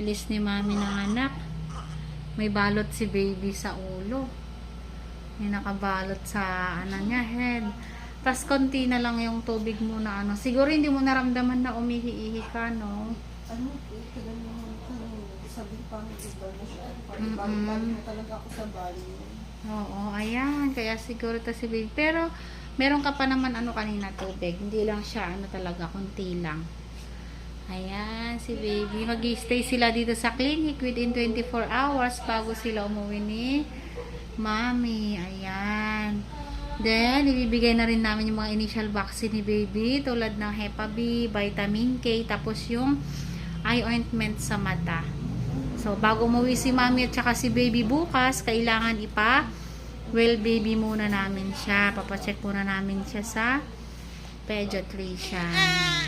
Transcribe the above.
bilis ni mami ng anak. May balot si baby sa ulo. May nakabalot sa niya, head. Tapos konti na lang yung tubig mo na Siguro hindi mo naramdaman na umihi-ihi ka, no? Sabi pa mo, iba na siya. Balik na talaga ako sa banyo. Oo, ayan. Kaya siguro to si baby. Pero, meron ka pa naman kanina tubig. Hindi lang siya, talaga, konti lang. Ayan, si baby. Mag-stay sila dito sa clinic within 24 hours bago sila umuwi ni mami. Ayan. Then, ibibigay na rin namin yung mga initial vaccine ni baby. Tulad ng Hepa B, Vitamin K, tapos yung eye ointment sa mata. So, bago umuwi si mami at saka si baby bukas, kailangan well baby muna namin siya. Papacheck muna namin siya sa pediatrician.